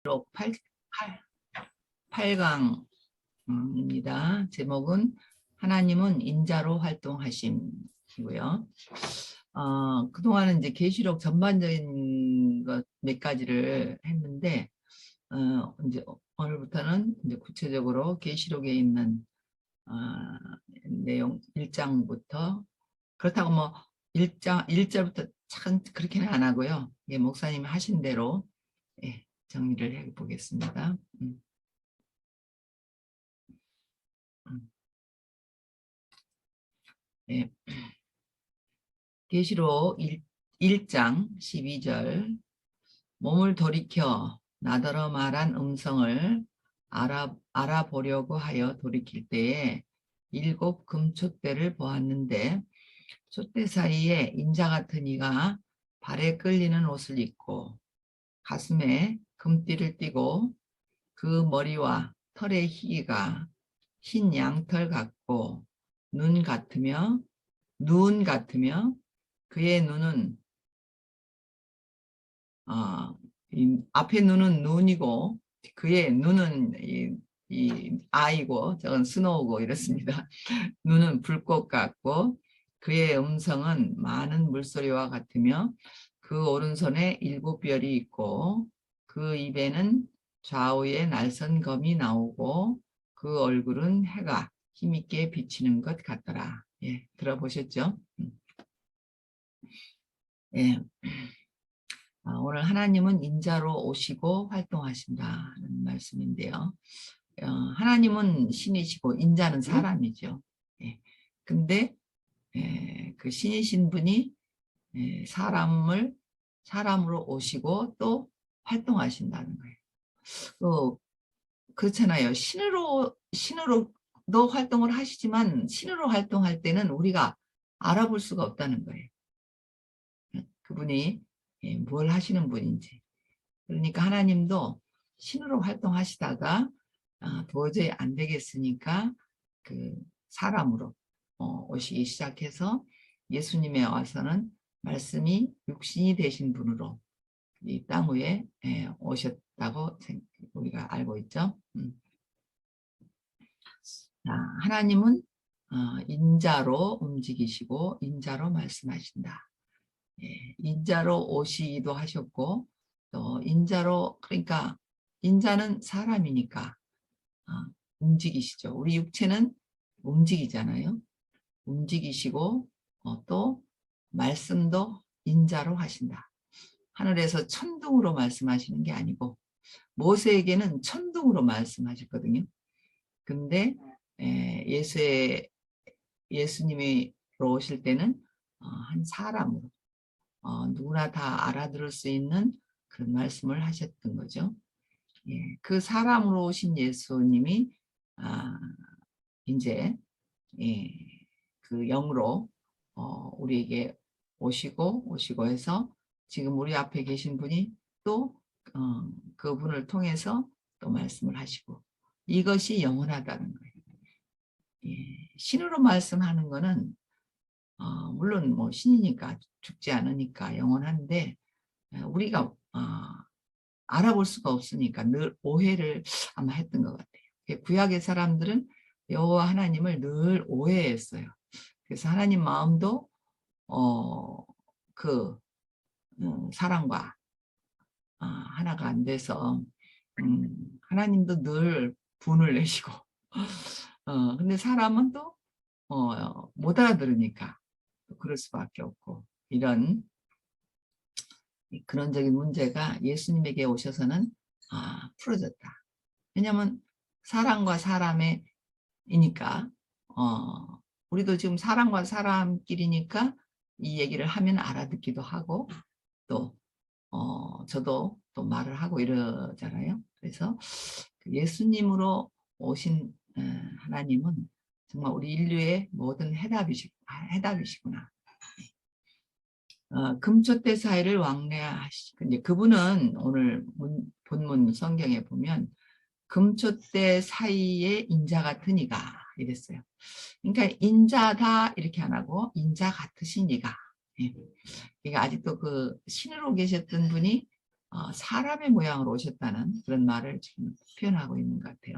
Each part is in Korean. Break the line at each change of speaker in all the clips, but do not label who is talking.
8, 8강입니다. 제목은 하나님은 인자로 활동하심이고요. 그동안은 이제 계시록 전반적인 것 몇 가지를 했는데, 이제 오늘부터는 이제 구체적으로 계시록에 있는 내용 1장부터, 그렇다고 뭐 1절부터 참 그렇게는 안 하고요. 예, 목사님이 하신 대로 예, 정리를 해 보겠습니다. 예. 계시록 1장 12절 몸을 돌이켜 나더러 말한 음성을 알아보려고 하여 돌이킬 때에 7 금촛대를 보았는데 촛대 사이에 인자 같은 이가 발에 끌리는 옷을 입고 가슴에 금띠를 띠고 그 머리와 털의 희가 흰 양털 같고 눈 같으며 그의 눈은 앞에 눈은 눈이고 그의 눈은 이 아이고 저건 스노우고 이렇습니다. 눈은 불꽃 같고 그의 음성은 많은 물소리와 같으며 그 오른손에 7 별이 있고 그 입에는 좌우에 날선 검이 나오고 그 얼굴은 해가 힘있게 비치는 것 같더라. 예, 들어보셨죠? 예. 오늘 하나님은 인자로 오시고 활동하신다는 말씀인데요. 하나님은 신이시고 인자는 사람이죠. 예. 근데 그 신이신 분이 사람으로 오시고 또 활동하신다는 거예요. 그렇잖아요. 신으로도 활동을 하시지만 신으로 활동할 때는 우리가 알아볼 수가 없다는 거예요. 그분이 뭘 하시는 분인지. 그러니까 하나님도 신으로 활동하시다가 도저히 안 되겠으니까 그 사람으로 오시기 시작해서 예수님에 와서는 말씀이 육신이 되신 분으로 이 땅 위에 오셨다고 우리가 알고 있죠. 하나님은 인자로 움직이시고 인자로 말씀하신다. 인자로 오시기도 하셨고 또 인자로, 그러니까 인자는 사람이니까 움직이시죠. 우리 육체는 움직이잖아요. 움직이시고 또 말씀도 인자로 하신다. 하늘에서 천둥으로 말씀하시는 게 아니고 모세에게는 천둥으로 말씀하셨거든요. 근데 예수님이 오실 때는 한 사람으로 누구나 다 알아들을 수 있는 그런 말씀을 하셨던 거죠. 예, 그 사람으로 오신 예수님이 이제 그 영으로 우리에게 오시고 해서 지금 우리 앞에 계신 분이 또 그분을 통해서 또 말씀을 하시고 이것이 영원하다는 거예요. 예, 신으로 말씀하는 거는 물론 뭐 신이니까 죽지 않으니까 영원한데 우리가 알아볼 수가 없으니까 늘 오해를 아마 했던 것 같아요. 구약의 사람들은 여호와 하나님을 늘 오해했어요. 그래서 하나님 마음도 사람과 하나가 안 돼서 하나님도 늘 분을 내시고 근데 사람은 또 못 알아들으니까 그럴 수밖에 없고 이런 근원적인 문제가 예수님에게 오셔서는 풀어졌다. 왜냐하면 사람과 사람의 이니까 우리도 지금 사람과 사람끼리니까 이 얘기를 하면 알아듣기도 하고 또 저도 또 말을 하고 이러잖아요. 그래서 예수님으로 오신 하나님은 정말 우리 인류의 모든 해답이시구나. 금촛대 사이를 왕래하시고 이제 그분은 오늘 본문 성경에 보면 금촛대 사이에 인자 같은 이가 이랬어요. 그러니까 인자다 이렇게 안 하고 인자 같으신 이가. 그러니까 아직도 그 신으로 계셨던 분이 사람의 모양으로 오셨다는 그런 말을 지금 표현하고 있는 것 같아요.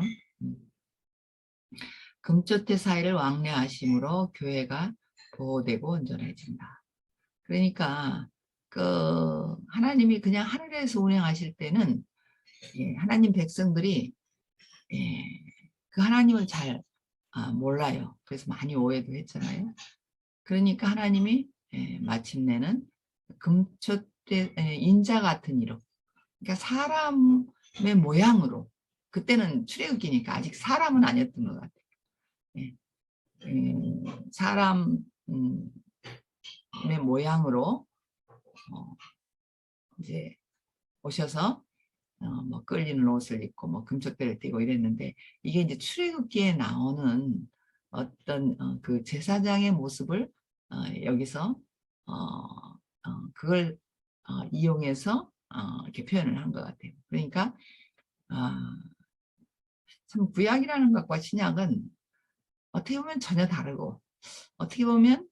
금초대 사이를 왕래하심으로 교회가 보호되고 온전해진다. 그러니까 그 하나님이 그냥 하늘에서 운행하실 때는 하나님 백성들이 그 하나님을 잘 몰라요. 그래서 많이 오해도 했잖아요. 그러니까 하나님이 마침내는 금초대 인자 같은 이로, 그러니까 사람의 모양으로, 그때는 출애굽기니까 아직 사람은 아니었던 것 같아요. 사람의 모양으로 이제 오셔서 뭐 끌리는 옷을 입고 뭐 금쪽대를 띠고 이랬는데, 이게 이제 출애굽기에 나오는 어떤 그 제사장의 모습을 여기서 그걸 이용해서 이렇게 표현을 한 것 같아요. 그러니까 참 구약이라는 것과 신약은 어떻게 보면 전혀 다르고, 어떻게 보면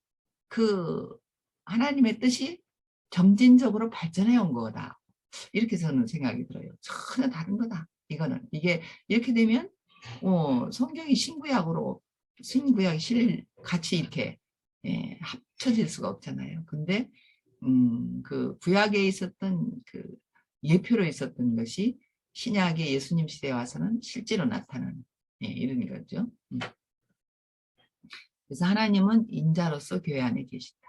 그 하나님의 뜻이 점진적으로 발전해 온 거다, 이렇게 저는 생각이 들어요. 전혀 다른 거다. 이거는 이게 이렇게 되면 성경이 신구약이 같이 이렇게 합쳐질 수가 없잖아요. 근데 그 구약에 있었던 그 예표로 있었던 것이 신약의 예수님 시대에 와서는 실제로 나타나는 이런 거죠. 그래서 하나님은 인자로서 교회 안에 계신다.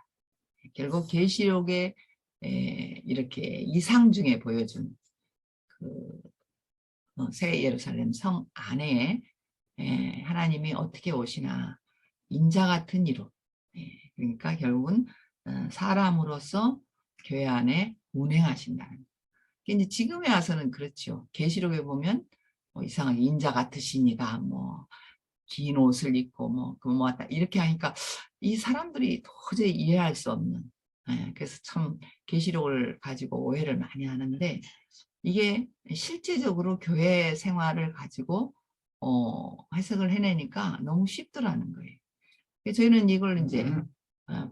결국 계시록에 이렇게 이상 중에 보여준 그 새 예루살렘 성 안에 하나님이 어떻게 오시나, 인자 같은 이로, 그러니까 결국은 사람으로서 교회 안에 운행하신다는. 이제 지금에 와서는 그렇죠. 계시록에 보면 이상하게 인자 같으시니가 뭐 긴 옷을 입고 뭐 왔다 이렇게 하니까 이 사람들이 도저히 이해할 수 없는, 그래서 참 계시록을 가지고 오해를 많이 하는데, 이게 실제적으로 교회 생활을 가지고 해석을 해내니까 너무 쉽더라는 거예요. 저희는 이걸 이제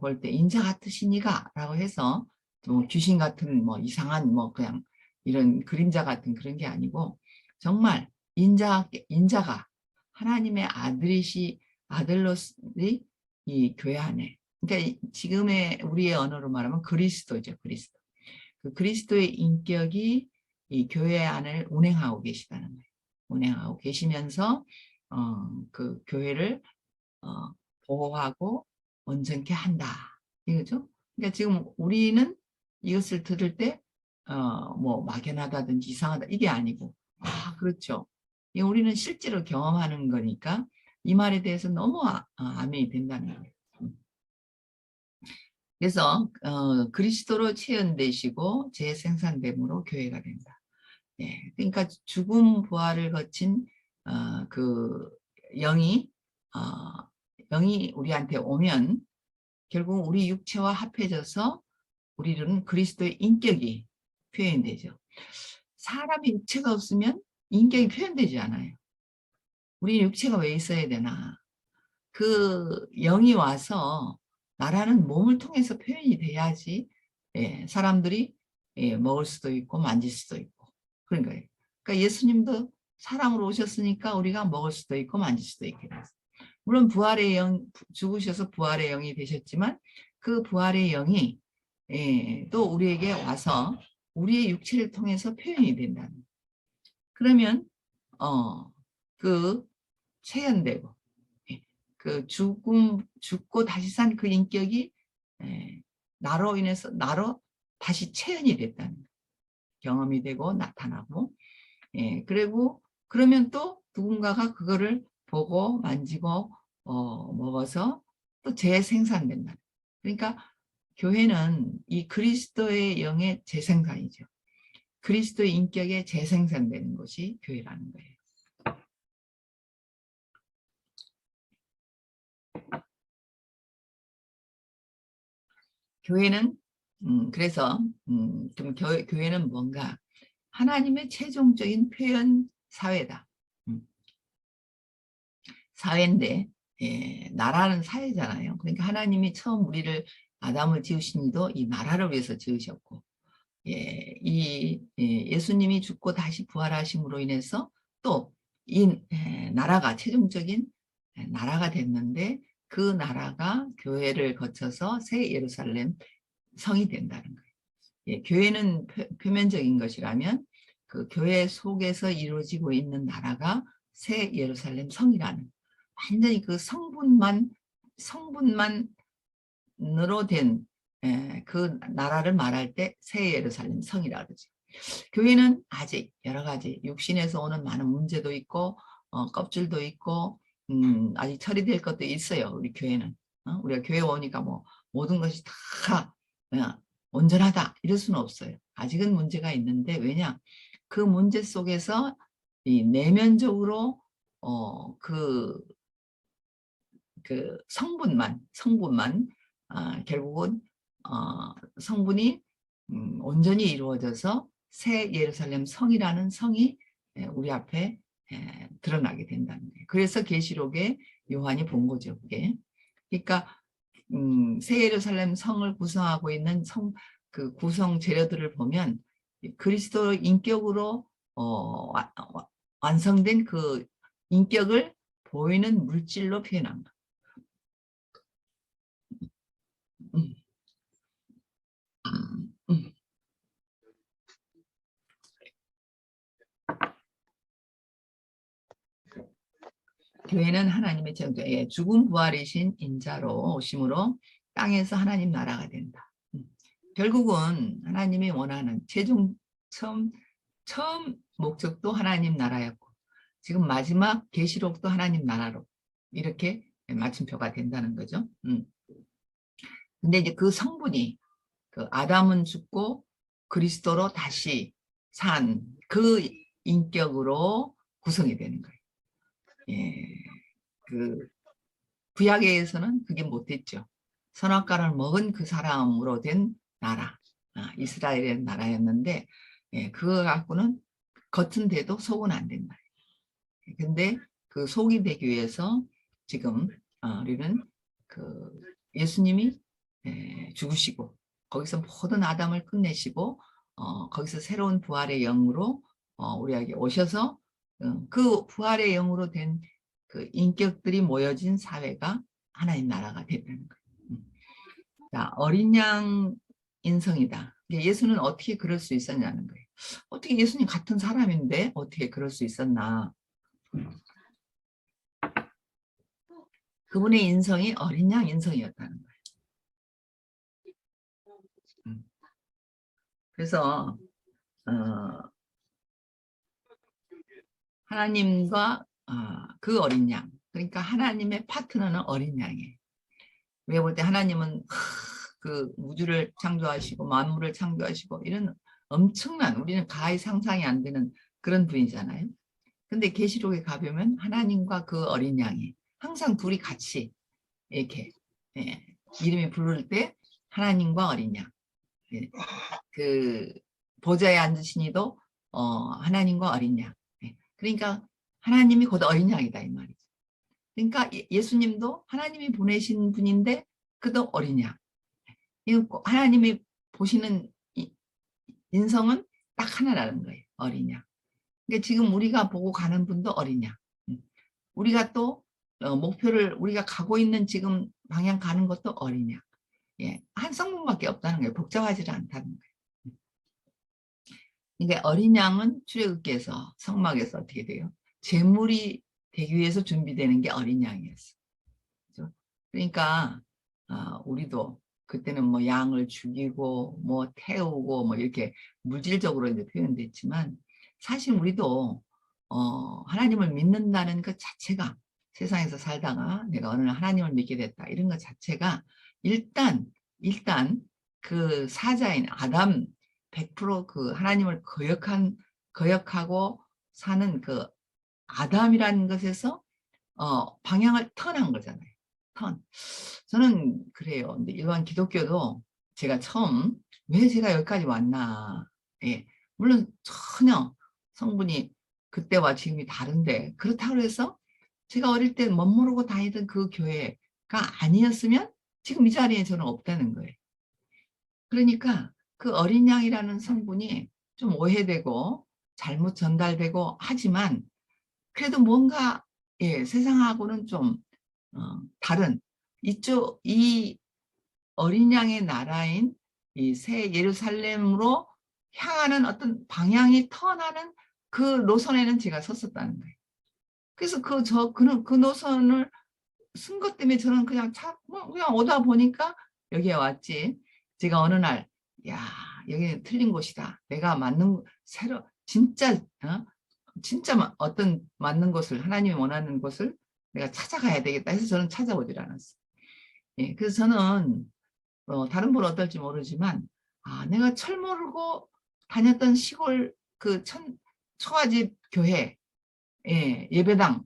볼 때 인자 같으시니가 라고 해서 뭐 귀신 같은 뭐 이상한 뭐 그냥 이런 그림자 같은 그런 게 아니고, 정말 인자가 하나님의 아들로서의 이 교회 안에, 그러니까 지금의 우리의 언어로 말하면 그리스도죠. 그리스도. 그 그리스도의 인격이 이 교회 안을 운행하고 계시다는 거예요. 운행하고 계시면서 그 교회를 보호하고 온전케 한다, 이거죠. 그러니까 지금 우리는 이것을 들을 때 뭐 막연하다든지 이상하다 이게 아니고, 그렇죠, 우리는 실제로 경험하는 거니까 이 말에 대해서 너무 아멘이 된다는 거예요. 그래서 그리스도로 체현되시고 재생산됨으로 교회가 된다. 그러니까 죽음 부활을 거친 그 영이 우리한테 오면 결국 우리 육체와 합해져서 우리는 그리스도의 인격이 표현되죠. 사람의 육체가 없으면 인격이 표현되지 않아요. 우리 육체가 왜 있어야 되나? 그 영이 와서 나라는 몸을 통해서 표현이 돼야지 사람들이 먹을 수도 있고 만질 수도 있고 그런 거예요. 그러니까 예수님도 사람으로 오셨으니까 우리가 먹을 수도 있고 만질 수도 있게 됐어요. 물론 부활의 영, 죽으셔서 부활의 영이 되셨지만 그 부활의 영이 또 우리에게 와서 우리의 육체를 통해서 표현이 된다는. 그러면 그 체현되고 그 죽고 다시 산 그 인격이 나로 인해서 나로 다시 체현이 됐다는 경험이 되고 나타나고, 그리고 그러면 또 누군가가 그거를 보고 만지고 먹어서 또 재생산된다. 그러니까 교회는 이 그리스도의 영의 재생산이죠. 그리스도의 인격의 재생산되는 것이 교회라는 거예요. 교회는 그래서 그럼 교회는 뭔가 하나님의 최종적인 표현 사회다. 사회인데 나라는 사회잖아요. 그러니까 하나님이 처음 우리를 아담을 지으신 이도 이 나라를 위해서 지으셨고, 예수님이 죽고 다시 부활하심으로 인해서 또 이 나라가 최종적인 나라가 됐는데 그 나라가 교회를 거쳐서 새 예루살렘 성이 된다는 거예요. 교회는 표면적인 것이라면 그 교회 속에서 이루어지고 있는 나라가 새 예루살렘 성이라는 완전히 그 성분만으로 된 그 나라를 말할 때 새 예루살렘 성이라고 그러죠. 교회는 아직 여러 가지 육신에서 오는 많은 문제도 있고 껍질도 있고 아직 처리될 것도 있어요. 우리 교회는 우리가 교회 오니까 뭐 모든 것이 다 온전하다 이럴 수는 없어요. 아직은 문제가 있는데 왜냐 그 문제 속에서 이 내면적으로 그 성분만 결국은 성분이 온전히 이루어져서 새 예루살렘 성이라는 성이 우리 앞에 드러나게 된다는 거예요. 그래서 계시록에 요한이 본 거죠. 그게. 그러니까 새 예루살렘 성을 구성하고 있는 그 구성 재료들을 보면 그리스도 인격으로 완성된 그 인격을 보이는 물질로 표현한 거. 교회는 하나님의 죽음 부활이신 인자로 오심으로 땅에서 하나님 나라가 된다. 결국은 하나님이 원하는 처음 목적도 하나님 나라였고 지금 마지막 계시록도 하나님 나라로 이렇게 마침표가 된다는 거죠. 근데 이제 그 성분이 그 아담은 죽고 그리스도로 다시 산 그 인격으로 구성이 되는 거예요. 그 구약에서는 그게 못됐죠. 선악과를 먹은 그 사람으로 된 나라, 이스라엘의 나라였는데 그거 갖고는 겉은 돼도 속은 안 된다. 근데 그 속이 되기 위해서 지금 우리는 그 예수님이 죽으시고 거기서 모든 아담을 끝내시고 거기서 새로운 부활의 영으로 우리에게 오셔서 그 부활의 영으로 된 그 인격들이 모여진 사회가 하나님 나라가 됐다는 거예요. 자, 어린 양 인성이다. 예수는 어떻게 그럴 수 있었냐는 거예요. 어떻게 예수님 같은 사람인데 어떻게 그럴 수 있었나. 그분의 인성이 어린 양 인성이었다는 거예요. 그래서 하나님과 그 어린 양, 그러니까 하나님의 파트너는 어린 양이에요. 우리가 볼 때 하나님은 그 우주를 창조하시고 만물을 창조하시고 이런 엄청난 우리는 가히 상상이 안 되는 그런 분이잖아요. 근데 계시록에 가보면 하나님과 그 어린 양이 항상 둘이 같이 이렇게 이름이 부를 때 하나님과 어린 양, 그 보좌에 앉으신 이도 하나님과 어린 양. 그러니까 하나님이 곧 어린 양이다 이 말이죠. 그러니까 예수님도 하나님이 보내신 분인데 그도 어린 양. 하나님이 보시는 인성은 딱 하나라는 거예요. 어린 양. 그러니까 지금 우리가 보고 가는 분도 어린 양. 우리가 또 목표를 우리가 가고 있는 지금 방향 가는 것도 어린 양. 한 성분밖에 없다는 거예요. 복잡하지 않다는 거예요. 그러니까 어린 양은 출애굽기에서 성막에서 어떻게 돼요? 제물이 되기 위해서 준비되는 게 어린 양이었어. 그렇죠? 그러니까 우리도 그때는 뭐 양을 죽이고 뭐 태우고 뭐 이렇게 물질적으로 이제 표현됐지만 사실 우리도 하나님을 믿는다는 것 자체가 세상에서 살다가 내가 어느 날 하나님을 믿게 됐다 이런 것 자체가 일단 그 사자인 아담 100%그 하나님을 거역하고 사는 그 아담이라는 것에서 방향을 턴한 거잖아요. 저는 그래요. 근데 일반 기독교도 제가 처음 왜 제가 여기까지 왔나. 물론 전혀 성분이 그때와 지금이 다른데 그렇다고 해서 제가 어릴 때 멋모르고 다니던 그 교회가 아니었으면 지금 이 자리에 저는 없다는 거예요. 그러니까 그 어린 양이라는 성분이 좀 오해되고 잘못 전달되고 하지만 그래도 뭔가 예, 세상하고는 좀 다른 이 어린 양의 나라인 이 새 예루살렘으로 향하는 어떤 방향이 터나는 그 노선에는 제가 섰었다는 거예요. 그래서 그 노선을 쓴 것 때문에 저는 그냥 그냥 오다 보니까 여기에 왔지. 제가 어느 날, 야, 여기는 틀린 곳이다. 내가 맞는, 진짜, 진짜 어떤 맞는 곳을, 하나님이 원하는 곳을 내가 찾아가야 되겠다 해서 저는 찾아오질 않았어요. 예, 그래서 저는, 다른 분은 어떨지 모르지만, 내가 철 모르고 다녔던 시골 초가집 교회, 예, 예배당,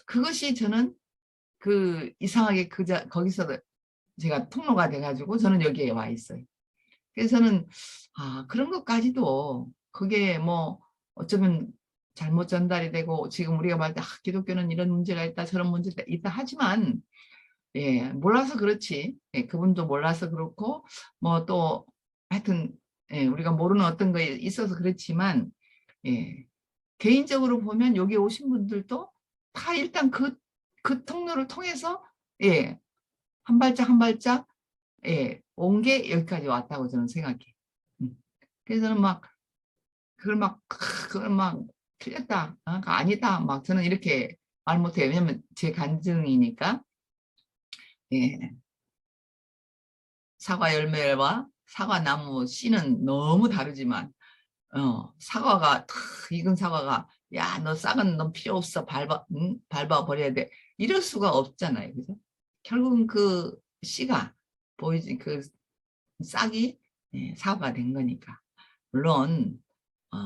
그것이 저는 이상하게 거기서 제가 통로가 돼가지고 저는 여기에 와 있어요. 그래서 저는 그런 것까지도 그게 뭐 어쩌면 잘못 전달이 되고 지금 우리가 말할 때 기독교는 이런 문제가 있다 저런 문제가 있다 하지만 예 몰라서 그렇지 예, 그분도 몰라서 그렇고 뭐 또 하여튼 예, 우리가 모르는 어떤 거에 있어서 그렇지만 예, 개인적으로 보면 여기 오신 분들도 다 일단 그 통로를 통해서 예, 한 발짝 한 발짝 예, 온 게 여기까지 왔다고 저는 생각해. 그래서 저는 막 그걸 막 틀렸다, 아니다, 막 저는 이렇게 말 못해요. 왜냐면 제 간증이니까. 예, 사과 열매와 사과 나무 씨는 너무 다르지만 사과가 익은 사과가 야, 너 싹은 넌 필요 없어. 밟아 버려야 돼. 이럴 수가 없잖아요. 그죠? 결국은 그 씨가 보이지 그 싹이 예, 사과가 된 거니까. 물론 어,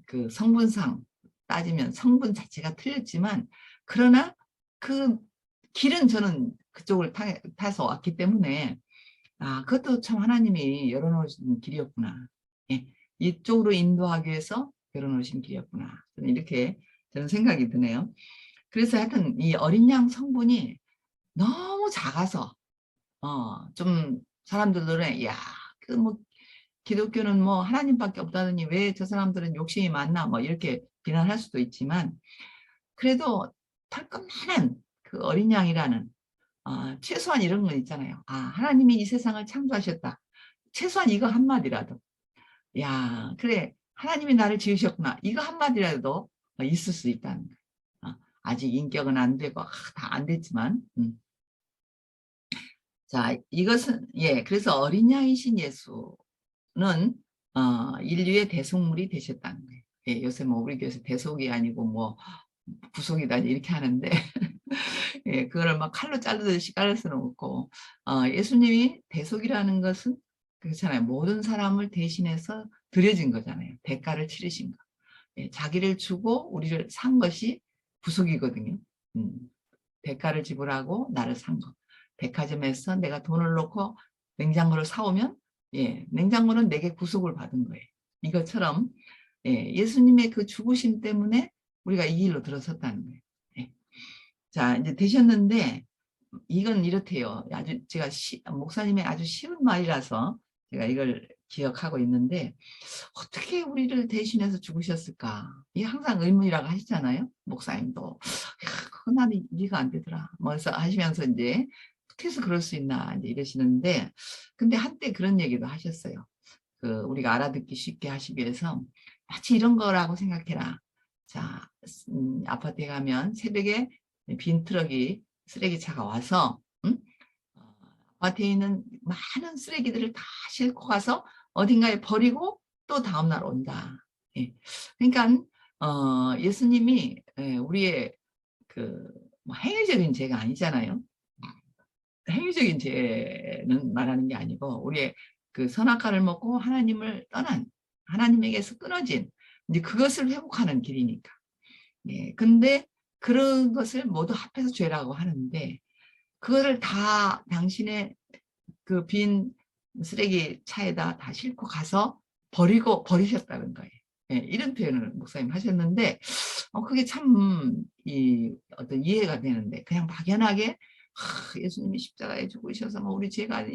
그 성분상 따지면 성분 자체가 틀렸지만 그러나 그 길은 저는 그쪽을 타서 왔기 때문에 그것도 참 하나님이 열어놓으신 길이었구나. 예, 이쪽으로 인도하기 위해서 열어놓으신 길이었구나. 저는 이렇게 저는 생각이 드네요. 그래서 하여튼 이 어린 양 성분이 너무 작아서 좀 사람들은 야, 그 뭐 기독교는 뭐 하나님밖에 없다더니 왜 저 사람들은 욕심이 많나 뭐 이렇게 비난할 수도 있지만 그래도 털끝만한 그 어린 양이라는 최소한 이런 건 있잖아요. 하나님이 이 세상을 창조하셨다. 최소한 이거 한마디라도 야 그래 하나님이 나를 지으셨구나. 이거 한마디라도 있을 수 있다는 거예요. 아직 인격은 안 되고 다 안 됐지만 자 이것은 예 그래서 어린 양이신 예수는 인류의 대속물이 되셨다는 거예요. 예, 요새 뭐 우리 교회에서 대속이 아니고 뭐 구속이다 이렇게 하는데 예, 그거를 막 칼로 자르듯이 자를 수는 없고 예수님이 대속이라는 것은 그렇잖아요. 모든 사람을 대신해서 드려진 거잖아요. 대가를 치르신 거. 예, 자기를 주고 우리를 산 것이 구속이거든요. 음, 대가를 지불하고 나를 산 거. 백화점에서 내가 돈을 넣고 냉장고를 사오면 예, 냉장고는 내게 구속을 받은 거예요. 이것처럼 예, 예수님의 그 죽으심 때문에 우리가 이 길로 들어섰다는 거예요. 예. 자, 이제 되셨는데 이건 이렇대요. 아주 제가 목사님의 아주 쉬운 말이라서 제가 이걸 기억하고 있는데 어떻게 우리를 대신해서 죽으셨을까? 이게 항상 의문이라고 하시잖아요. 목사님도. 그건 나는 이해가 안 되더라. 먼저 하시면서 이제 어떻게 해서 그럴 수 있나 이제 이러시는데 근데 한때 그런 얘기도 하셨어요. 우리가 알아듣기 쉽게 하시기 위해서 마치 이런 거라고 생각해라. 자, 아파트에 가면 새벽에 빈 트럭이 쓰레기차가 와서 아파트에 있는 많은 쓰레기들을 다 싣고 가서 어딘가에 버리고 또 다음날 온다. 예. 그러니까 예수님이 우리의 뭐 행위적인 죄가 아니잖아요. 행위적인 죄는 말하는 게 아니고 우리의 그 선악과를 먹고 하나님을 떠난 하나님에게서 끊어진 이제 그것을 회복하는 길이니까. 예. 근데 그런 것을 모두 합해서 죄라고 하는데 그거를 다 당신의 그 빈 쓰레기 차에다 다 싣고 가서 버리셨다는 거예요. 예, 이런 표현을 목사님 하셨는데 그게 참 어떤 이해가 되는데 그냥 막연하게 예수님이 십자가에 죽으셔서 뭐 우리 죄가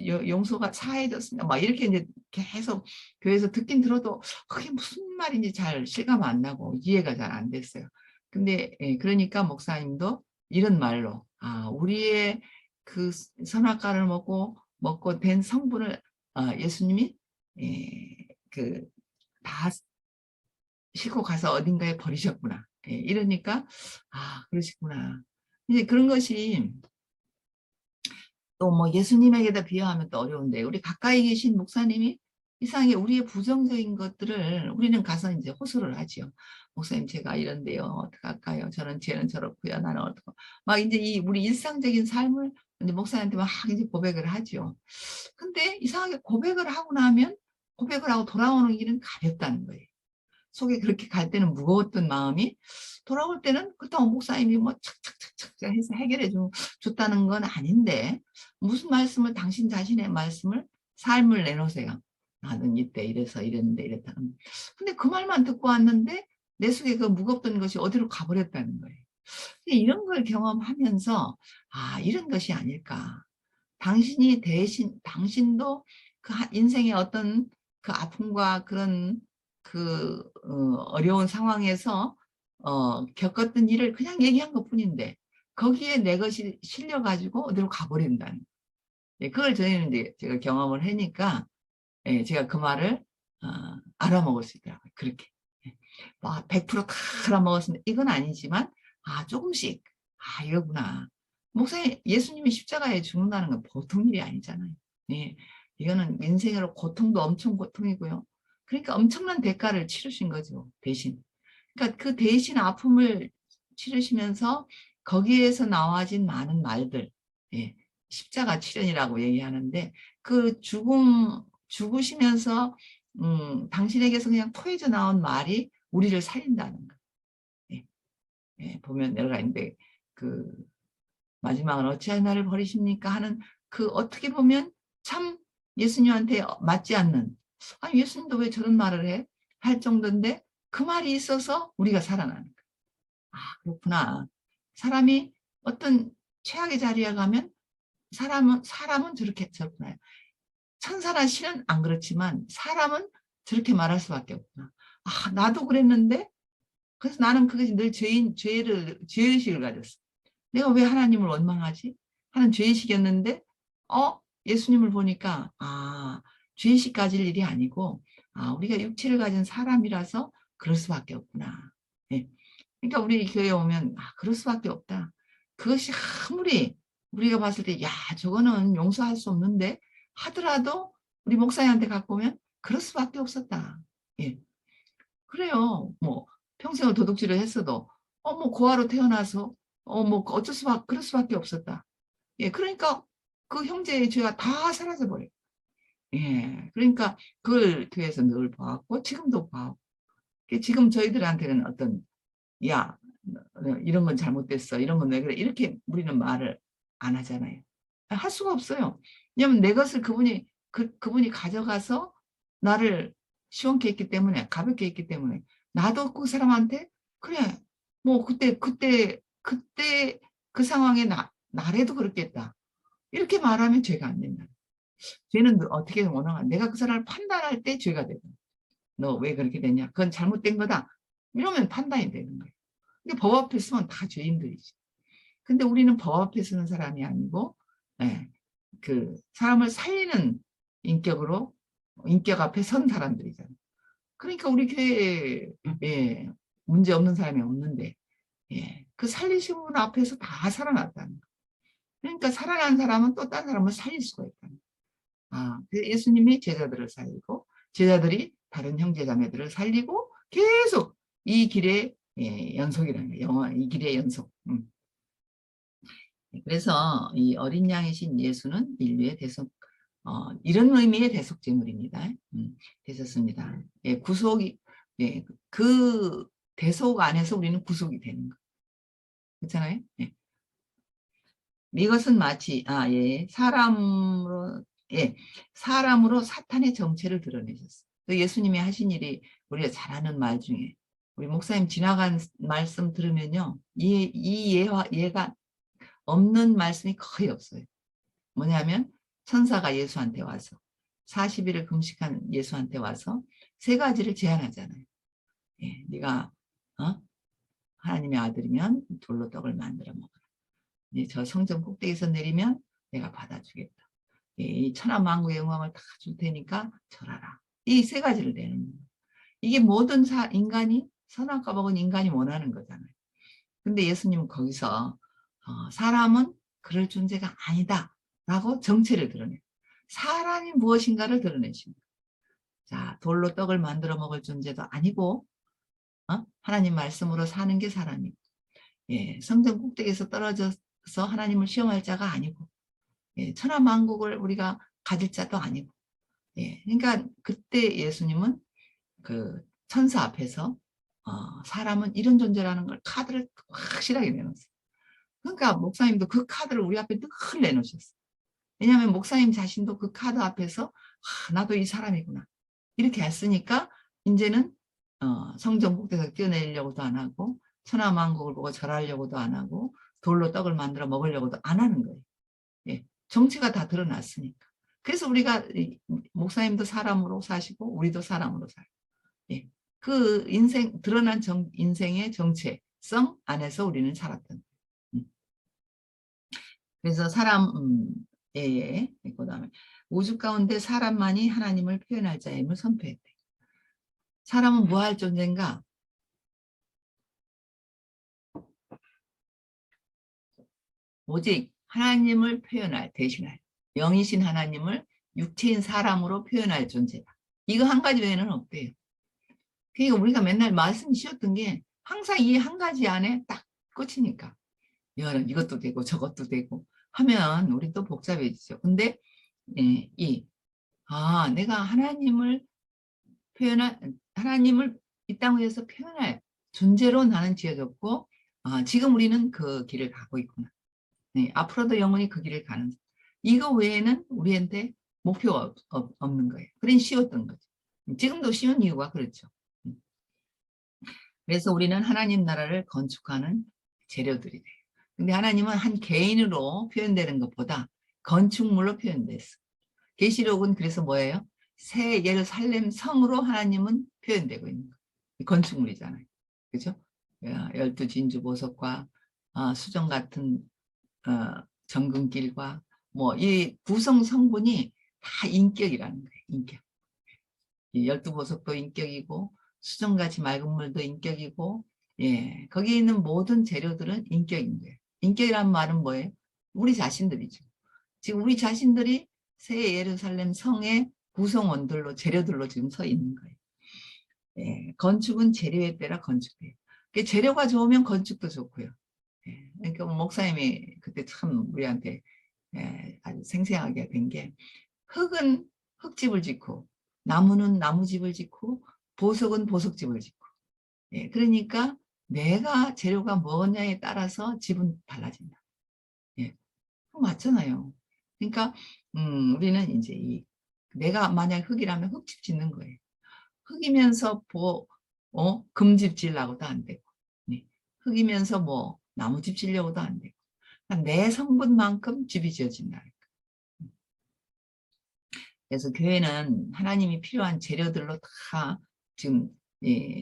용서가 사해졌습니다. 막 이렇게 이제 계속 교회에서 듣긴 들어도 그게 무슨 말인지 잘 실감 안 나고 이해가 잘 안 됐어요. 근데 그러니까 목사님도 이런 말로 우리의 그 선악과를 먹고 된 성분을 예수님이 그다 싣고 가서 어딘가에 버리셨구나. 이러니까 그러시구나. 이제 그런 것이 또 뭐 예수님에게다 비유하면 또 어려운데 우리 가까이 계신 목사님이 이상하게 우리의 부정적인 것들을 우리는 가서 이제 호소를 하지요. 목사님 제가 이런데요. 어떡할까요? 쟤는 저렇고요. 나는 어떻고 막 이제 이 우리 일상적인 삶을 이제 목사님한테 막 이제 고백을 하죠. 근데 이상하게 고백을 하고 나면 고백을 하고 돌아오는 길은 가볍다는 거예요. 속에 그렇게 갈 때는 무거웠던 마음이 돌아올 때는 그렇다고 목사님이 뭐 착착착착 해서 해결해 줬다는 건 아닌데 무슨 말씀을 당신 자신의 말씀을 삶을 내놓으세요. 나는 이때 이래서 이랬는데 이랬다. 근데 그 말만 듣고 왔는데 내 속에 그 무겁던 것이 어디로 가버렸다는 거예요. 이런 걸 경험하면서 이런 것이 아닐까. 당신도 그 인생의 어떤 그 아픔과 그런 어려운 상황에서 겪었던 일을 그냥 얘기한 것뿐인데 거기에 내 것이 실려가지고 어디로 가버린다는. 그걸 저희는 이제 제가 경험을 하니까 제가 그 말을 알아먹을 수 있더라고요. 그렇게. 100%다 알아먹었습니다. 이건 아니지만 조금씩 이거구나. 목사님 예수님이 십자가에 죽는다는 건 보통 일이 아니잖아요. 네. 이거는 인생으로 고통도 엄청 고통이고요. 그러니까 엄청난 대가를 치르신 거죠. 대신. 그러니까 그 대신 아픔을 치르시면서 거기에서 나와진 많은 말들, 십자가 치련이라고 얘기하는데 그 죽으시면서 당신에게서 그냥 토해져 나온 말이 우리를 살린다는 거. 보면 내가 있는데 그 마지막은 어찌하여 나를 버리십니까 하는 그 어떻게 보면 참 예수님한테 맞지 않는 예수님도 왜 저런 말을 해? 할 정도인데 그 말이 있어서 우리가 살아나는 거야. 그렇구나. 사람이 어떤 최악의 자리에 가면 사람은 저렇구나. 천사나 신은 안 그렇지만 사람은 저렇게 말할 수밖에 없구나. 나도 그랬는데 그래서 나는 그것이 늘 죄의식을 가졌어. 내가 왜 하나님을 원망하지? 하는 죄의식이었는데, 예수님을 보니까, 죄의식 가질 일이 아니고, 우리가 육체를 가진 사람이라서 그럴 수밖에 없구나. 네. 그러니까 우리 교회에 오면, 그럴 수밖에 없다. 그것이 아무리 우리가 봤을 때, 저거는 용서할 수 없는데, 하더라도 우리 목사님한테 갖고 오면, 그럴 수밖에 없었다. 예. 그래요. 뭐, 평생을 도둑질을 했어도, 뭐, 고아로 태어나서, 뭐, 그럴 수밖에 없었다. 예, 그러니까 그 형제의 죄가 다 사라져버려요. 예, 그러니까 그걸 교회에서 늘 봐왔고, 지금도 봐왔고, 지금 저희들한테는 야, 이런 건 잘못됐어. 이런 건 왜 그래. 이렇게 우리는 말을 안 하잖아요. 할 수가 없어요. 왜냐면 내 것을 그분이 가져가서 나를 시원케 했기 때문에, 가볍게 했기 때문에, 나도 그 사람한테, 그래, 뭐, 그때 그 상황에 나래도 그렇겠다. 이렇게 말하면 죄가 안 된다. 죄는 어떻게 원하가 내가 그 사람을 판단할 때 죄가 되고, 너 왜 그렇게 됐냐? 그건 잘못된 거다. 이러면 판단이 되는 거예요. 근데 법 앞에 서면 다 죄인들이지. 근데 우리는 법 앞에 서는 사람이 아니고, 그 사람을 살리는 인격 앞에 선 사람들이잖아요. 그러니까 우리 교회에 문제 없는 사람이 없는데, 그 살리신 분 앞에서 다 살아났다는 거예요. 그러니까 살아난 사람은 또 다른 사람을 살릴 수가 있다는 거예요. 예수님이 제자들을 살리고, 제자들이 다른 형제자매들을 살리고, 계속 이 길의 연속이라는 거예요. 이 길의 연속. 그래서 이 어린 양이신 예수는 인류의 이런 의미의 대속제물입니다. 되셨습니다. 구속이, 그 대속 안에서 우리는 구속이 되는 거. 그렇잖아요? 이것은 마치, 사람으로 사탄의 정체를 드러내셨어요. 예수님이 하신 일이 우리가 잘 아는 말 중에, 우리 목사님 지나간 말씀 들으면요, 얘가 없는 말씀이 거의 없어요. 뭐냐면 천사가 예수한테 와서 40일을 금식한 예수한테 와서 세 가지를 제안하잖아요. 예, 네가 하나님의 아들이면 돌로 떡을 만들어 먹어라. 예, 저 성전 꼭대기에서 내리면 내가 받아주겠다. 예, 이 천하만국의 영광을 다 줄 테니까 절하라. 이 세 가지를 내는 거예요. 이게 모든 인간이 선악과 먹은 인간이 원하는 거잖아요. 근데 예수님은 거기서 사람은 그럴 존재가 아니다 라고 정체를 드러내요. 사람이 무엇인가를 드러내십니다. 자, 돌로 떡을 만들어 먹을 존재도 아니고 하나님 말씀으로 사는 게 사람이고, 예, 성전 꼭대기에서 떨어져서 하나님을 시험할 자가 아니고, 예, 천하만국을 우리가 가질 자도 아니고, 예, 그러니까 그때 예수님은 그 천사 앞에서 사람은 이런 존재라는 걸 카드를 확실하게 내놓았어요. 그러니까 목사님도 그 카드를 우리 앞에 늘 내놓으셨어요. 왜냐하면 목사님 자신도 그 카드 앞에서 나도 이 사람이구나 이렇게 했으니까 이제는 성전 꼭대기에서 뛰어내리려고도 안 하고 천하만국을 보고 절하려고도 안 하고 돌로 떡을 만들어 먹으려고도 안 하는 거예요. 예, 정체가 다 드러났으니까. 그래서 우리가 목사님도 사람으로 사시고 우리도 사람으로 살고, 예, 그 인생 드러난 인생의 정체성 안에서 우리는 살았던. 그래서 사람 예. 그다음에 우주 가운데 사람만이 하나님을 표현할 자임을 선포했대. 사람은 뭐할 존재인가? 오직 하나님을 표현할, 대신할 영이신 하나님을 육체인 사람으로 표현할 존재다. 이거 한 가지 외에는 없대요. 그러니까 우리가 맨날 말씀 쉬었던 게 항상 이 한 가지 안에 딱 꽂히니까 이것도 되고 저것도 되고 하면 우리 또 복잡해지죠. 근데 예, 내가 하나님을 이 땅 위에서 표현할 존재로 나는 지어졌고, 지금 우리는 그 길을 가고 있구나. 네, 앞으로도 영원히 그 길을 가는. 이거 외에는 우리한테 목표가 없는 거예요. 그런 쉬웠던 거죠. 지금도 쉬운 이유가 그렇죠. 그래서 우리는 하나님 나라를 건축하는 재료들이 돼요. 근데 하나님은 한 개인으로 표현되는 것보다 건축물로 표현됐어. 계시록은 그래서 뭐예요? 새 예루살렘 성으로 하나님은 표현되고 있는 거예요. 건축물이잖아요. 그죠? 12진주 보석과 수정 같은 정금길과 뭐 이 구성 성분이 다 인격이라는 거예요. 인격. 12보석도 인격이고 수정같이 맑은 물도 인격이고, 예, 거기에 있는 모든 재료들은 인격인 거예요. 인격이란 말은 뭐예요? 우리 자신들이죠. 지금 우리 자신들이 새 예루살렘 성의 구성원들로 재료들로 지금 서 있는 거예요. 예, 건축은 재료에 따라 건축돼요. 재료가 좋으면 건축도 좋고요. 예, 그러니까 목사님이 그때 참 우리한테 아주 생생하게 된 게 흙은 흙집을 짓고 나무는 나무집을 짓고 보석은 보석집을 짓고, 예, 그러니까 내가 재료가 뭐냐에 따라서 집은 달라진다. 예, 맞잖아요. 그러니까 우리는 이제 내가 만약 흙이라면 흙집 짓는 거예요. 흙이면서 금집 지려고도 안 되고, 네. 흙이면서 뭐 나무집 지려고도 안 되고, 그러니까 내 성분만큼 집이 지어진다. 그래서 교회는 하나님이 필요한 재료들로 다 지금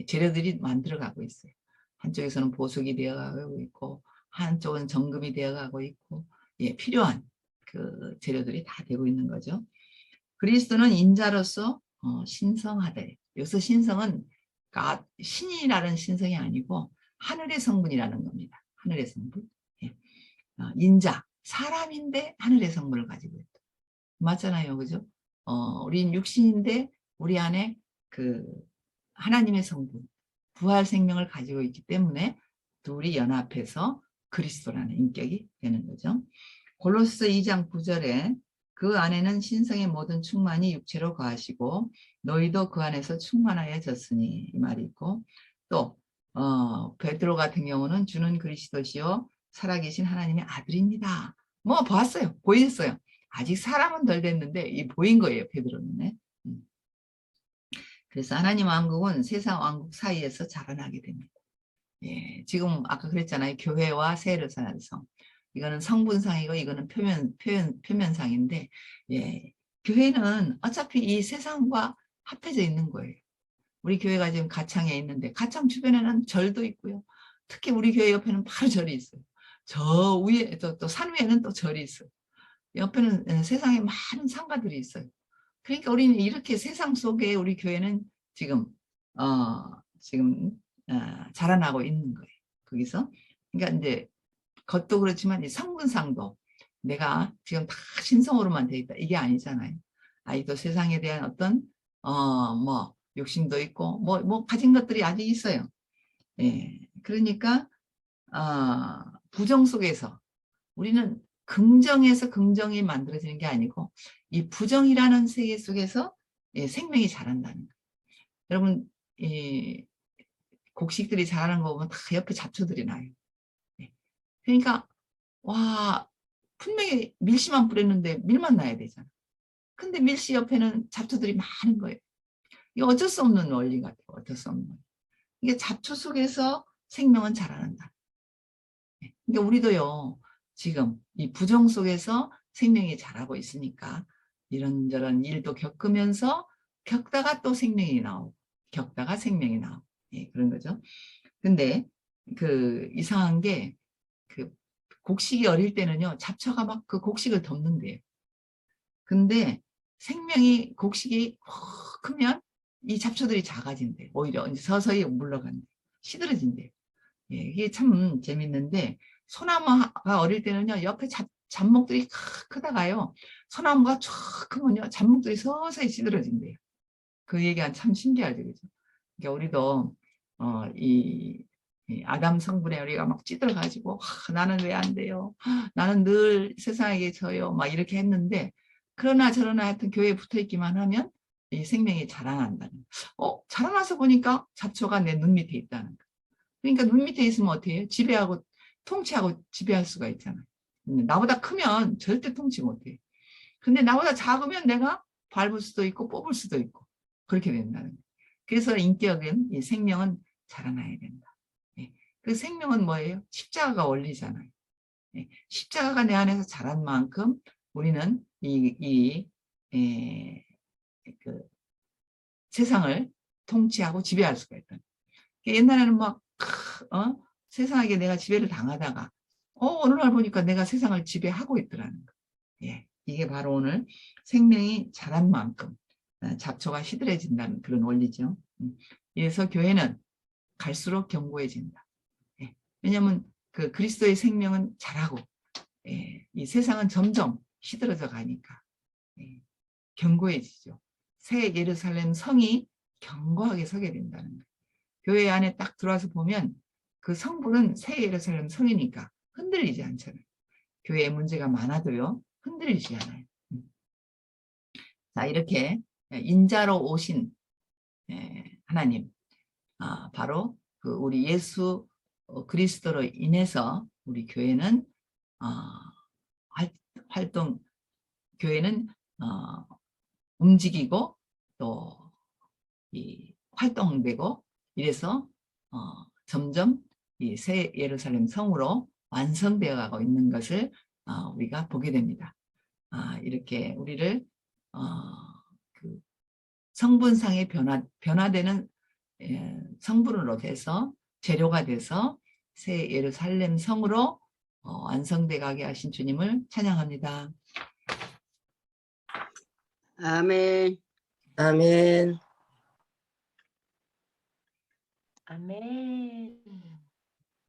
재료들이 만들어가고 있어요. 한쪽에서는 보석이 되어가고 있고 한쪽은 정금이 되어가고 있고, 예, 필요한 그 재료들이 다 되고 있는 거죠. 그리스도는 인자로서 신성하되, 여기서 신성은 신이라는 신성이 아니고 하늘의 성분이라는 겁니다. 하늘의 성분. 예. 인자, 사람인데 하늘의 성분을 가지고 있다. 맞잖아요. 그죠? 우린 육신인데 우리 안에 그 하나님의 성분, 부활 생명을 가지고 있기 때문에 둘이 연합해서 그리스도라는 인격이 되는 거죠. 골로새 2장 9절에 그 안에는 신성의 모든 충만이 육체로 거하시고 너희도 그 안에서 충만하여졌으니, 이 말이 있고, 또 베드로 같은 경우는 주는 그리스도시요 살아계신 하나님의 아들입니다. 뭐 봤어요. 보였어요. 아직 사람은 덜 됐는데 이 보인 거예요. 베드로는. 그래서 하나님 왕국은 세상 왕국 사이에서 자라나게 됩니다. 예, 지금 아까 그랬잖아요. 교회와 새 예루살렘 성. 이거는 성분상이고 이거는 표면상인데, 예, 교회는 어차피 이 세상과 합해져 있는 거예요. 우리 교회가 지금 가창에 있는데 가창 주변에는 절도 있고요. 특히 우리 교회 옆에는 바로 절이 있어요. 저 위에 또 산 위에는 또 절이 있어요. 옆에는 세상에 많은 상가들이 있어요. 그러니까 우리는 이렇게 세상 속에 우리 교회는 지금 지금 자라나고 있는 거예요. 거기서 그러니까 이제 겉도 그렇지만 이 성분상도 내가 지금 다 신성으로만 돼 있다 이게 아니잖아요. 아이도 세상에 대한 어떤 뭐 욕심도 있고 뭐 가진 것들이 아직 있어요. 예, 그러니까 부정 속에서 우리는 긍정에서 긍정이 만들어지는 게 아니고 이 부정이라는 세계 속에서 생명이 자란다는 거예요. 여러분 이 곡식들이 자라는 거 보면 다 옆에 잡초들이 나요. 그러니까 와 분명히 밀씨만 뿌렸는데 밀만 나야 되잖아. 근데 밀씨 옆에는 잡초들이 많은 거예요. 이게 어쩔 수 없는 원리 같아요. 어쩔 수 없는 원리. 이게 잡초 속에서 생명은 자라난다. 그러니까 우리도요. 지금 이 부정 속에서 생명이 자라고 있으니까 이런저런 일도 겪으면서 겪다가 또 생명이 나오고 겪다가 생명이 나오고 그런 거죠. 근데 그 이상한 게 그 곡식이 어릴 때는요. 잡초가 막 그 곡식을 덮는데요. 근데 생명이 곡식이 크면 이 잡초들이 작아진대. 오히려 이제 서서히 물러간대. 시들어진대. 예, 이게 참 재밌는데 소나무가 어릴 때는요. 옆에 잡목들이 크다가요. 소나무가 쫙 크면요. 잡목들이 서서히 시들어진대요. 그 얘기가 참 신기하죠. 그죠? 그러니까 우리도 이 아담 성분에 우리가 막 찌들어가지고 나는 왜 안 돼요? 나는 늘 세상에게 져요. 막 이렇게 했는데 그러나 저러나 하여튼 교회에 붙어있기만 하면 이 생명이 자라난다는 자라나서 보니까 잡초가 내 눈 밑에 있다는 거. 그러니까 눈 밑에 있으면 어떻게 해요? 지배하고 통치하고 지배할 수가 있잖아요. 나보다 크면 절대 통치 못해. 근데 나보다 작으면 내가 밟을 수도 있고 뽑을 수도 있고 그렇게 된다는 거예요. 그래서 인격은 이 생명은 자라나야 된다. 그 생명은 뭐예요? 십자가가 원리잖아요. 십자가가 내 안에서 자란 만큼 우리는 그 세상을 통치하고 지배할 수가 있다. 옛날에는 막 세상에게 내가 지배를 당하다가 어느 날 보니까 내가 세상을 지배하고 있더라는 거. 이게 바로 오늘 생명이 자란 만큼 잡초가 시들해진다는 그런 원리죠. 그래서 교회는 갈수록 견고해진다. 왜냐하면 그 그리스도의 생명은 자라고 이 세상은 점점 시들어져 가니까 견고해지죠. 새 예루살렘 성이 견고하게 서게 된다는 거예요. 교회 안에 딱 들어와서 보면 그 성부는 새 예루살렘 성이니까 흔들리지 않잖아요. 교회에 문제가 많아도요. 흔들리지 않아요. 자, 이렇게 인자로 오신 하나님, 바로 그 우리 예수 그리스도로 인해서 우리 교회는 활동, 교회는 움직이고 또 이 활동되고 이래서 점점 이 새 예루살렘 성으로 완성되어 가고 있는 것을 우리가 보게 됩니다. 이렇게 우리를 그 성분상의 변화되는 성분으로 돼서 재료가 돼서 새 예루살렘 성으로 완성돼 가게 하신 주님을 찬양합니다.
아멘.
아멘.
아멘.